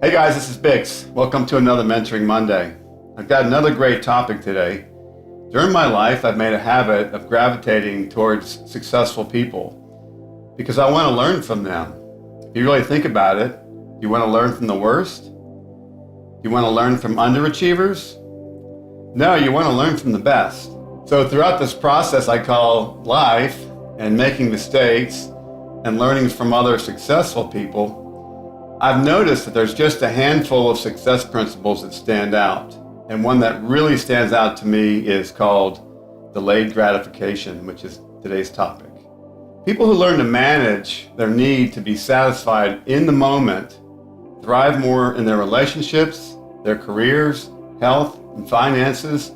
Hey guys, this is BiXX. Welcome to another Mentoring Monday. I've got another great topic today. During my life, I've made a habit of gravitating towards successful people because I want to learn from them. If you really think about it, do you want to learn from the worst? Do you want to learn from underachievers? No, you want to learn from the best. So throughout this process I call life and making mistakes and learning from other successful people, I've noticed that there's just a handful of success principles that stand out. And one that really stands out to me is called delayed gratification, which is today's topic. People who learn to manage their need to be satisfied in the moment thrive more in their relationships, their careers, health, and finances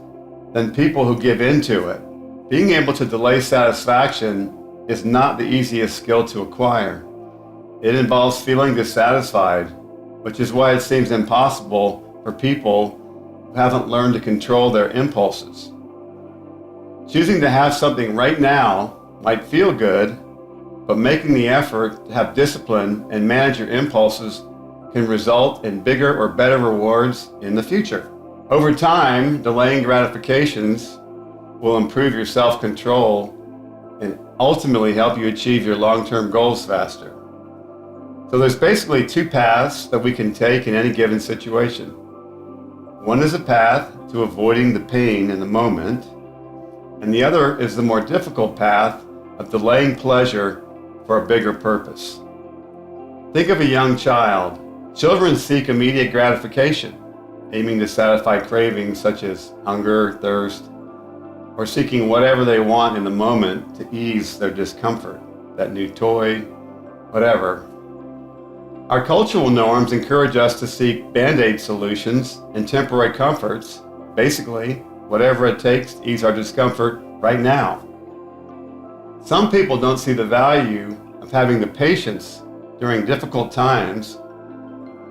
than people who give into it. Being able to delay satisfaction is not the easiest skill to acquire. It involves feeling dissatisfied, which is why it seems impossible for people who haven't learned to control their impulses. Choosing to have something right now might feel good, but making the effort to have discipline and manage your impulses can result in bigger or better rewards in the future. Over time, delaying gratifications will improve your self-control and ultimately help you achieve your long-term goals faster. So there's basically two paths that we can take in any given situation. One is a path to avoiding the pain in the moment, and the other is the more difficult path of delaying pleasure for a bigger purpose. Think of a young child. Children seek immediate gratification, aiming to satisfy cravings such as hunger, thirst, or seeking whatever they want in the moment to ease their discomfort, that new toy, whatever. Our cultural norms encourage us to seek band-aid solutions and temporary comforts, basically whatever it takes to ease our discomfort right now. Some people don't see the value of having the patience during difficult times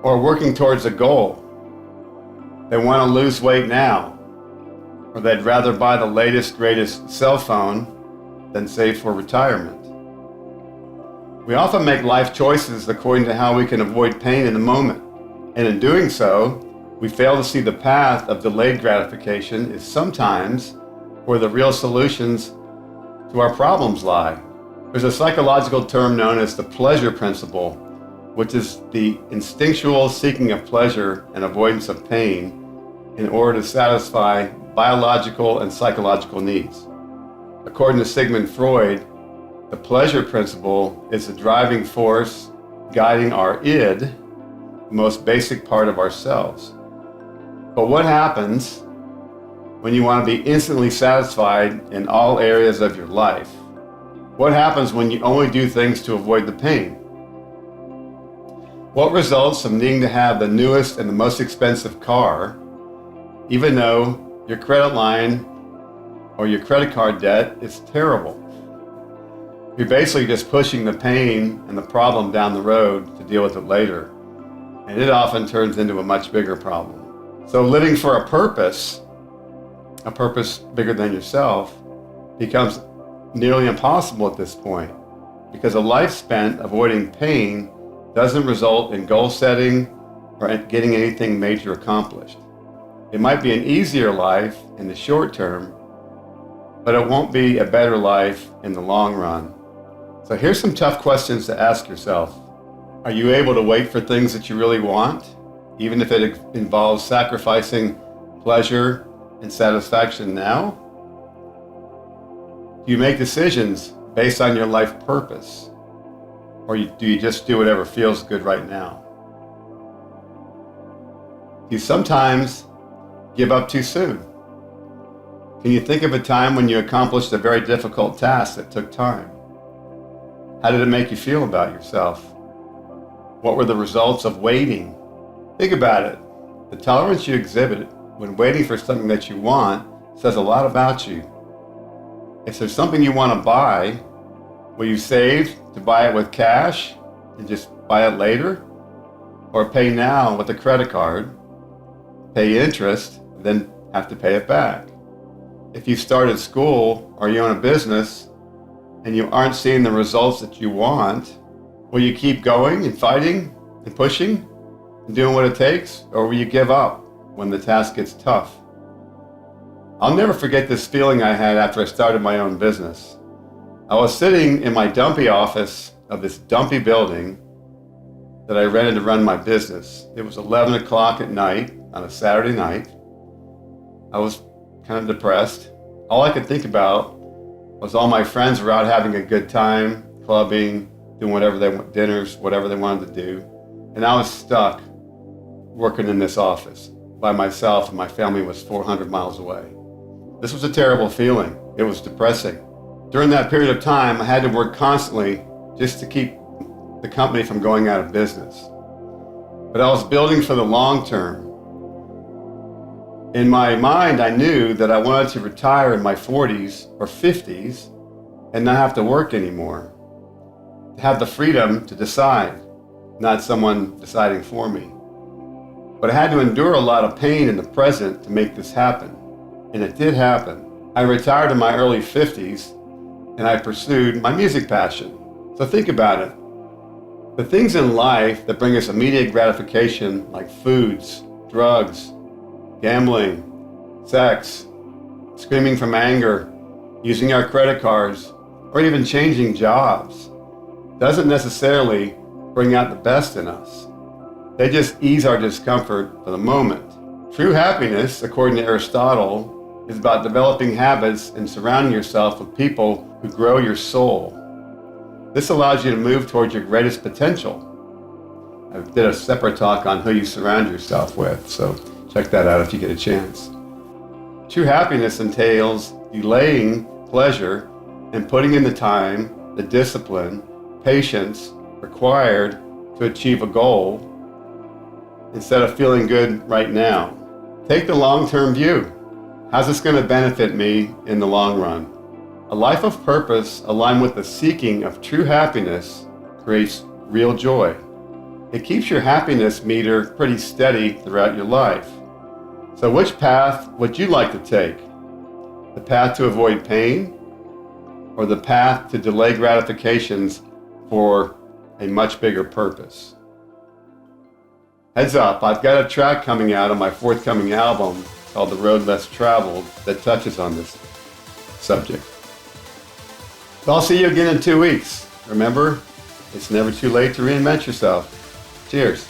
or working towards a goal. They want to lose weight now, or they'd rather buy the latest, greatest cell phone than save for retirement. We often make life choices according to how we can avoid pain in the moment, and in doing so, we fail to see the path of delayed gratification is sometimes where the real solutions to our problems lie. There's a psychological term known as the pleasure principle, which is the instinctual seeking of pleasure and avoidance of pain in order to satisfy biological and psychological needs. According to Sigmund Freud, the pleasure principle is the driving force guiding our id, the most basic part of ourselves. But what happens when you want to be instantly satisfied in all areas of your life? What happens when you only do things to avoid the pain? What results from needing to have the newest and the most expensive car, even though your credit line or your credit card debt is terrible? You're basically just pushing the pain and the problem down the road to deal with it later, and it often turns into a much bigger problem. So living for a purpose bigger than yourself, becomes nearly impossible at this point, because a life spent avoiding pain doesn't result in goal setting or getting anything major accomplished. It might be an easier life in the short term, but it won't be a better life in the long run. So here's some tough questions to ask yourself. Are you able to wait for things that you really want, even if it involves sacrificing pleasure and satisfaction now? Do you make decisions based on your life purpose, or do you just do whatever feels good right now? Do you sometimes give up too soon? Can you think of a time when you accomplished a very difficult task that took time? How did it make you feel about yourself? What were the results of waiting? Think about it. The tolerance you exhibit when waiting for something that you want says a lot about you. If there's something you want to buy, will you save to buy it with cash and just buy it later? Or pay now with a credit card, pay interest, then have to pay it back? If you started school or you own a business and you aren't seeing the results that you want, will you keep going and fighting and pushing? and doing what it takes, or will you give up when the task gets tough? I'll never forget this feeling I had after I started my own business. I was sitting in my dumpy office of this dumpy building that I rented to run my business. It was 11 o'clock at night on a Saturday night. I was kind of depressed. All I could think about was all my friends were out having a good time, clubbing, doing whatever they want, dinners, whatever they wanted to do. And I was stuck working in this office by myself, and my family was 400 miles away. This was a terrible feeling. It was depressing. During that period of time, I had to work constantly just to keep the company from going out of business. But I was building for the long term. In my mind, I knew that I wanted to retire in my 40s or 50s and not have to work anymore. To have the freedom to decide, not someone deciding for me. But I had to endure a lot of pain in the present to make this happen. And it did happen. I retired in my early 50s and I pursued my music passion. So think about it. The things in life that bring us immediate gratification, like foods, drugs, gambling, sex, screaming from anger, using our credit cards, or even changing jobs, doesn't necessarily bring out the best in us. They just ease our discomfort for the moment. True happiness, according to Aristotle, is about developing habits and surrounding yourself with people who grow your soul. This allows you to move towards your greatest potential. I did a separate talk on who you surround yourself with, so check that out if you get a chance. True happiness entails delaying pleasure and putting in the time, the discipline, patience required to achieve a goal instead of feeling good right now. Take the long-term view. How's this going to benefit me in the long run? A life of purpose aligned with the seeking of true happiness creates real joy. It keeps your happiness meter pretty steady throughout your life. So which path would you like to take? The path to avoid pain, or the path to delay gratifications for a much bigger purpose? Heads up, I've got a track coming out on my forthcoming album called The Road Less Traveled that touches on this subject. So I'll see you again in 2 weeks. Remember, it's never too late to reinvent yourself. Cheers.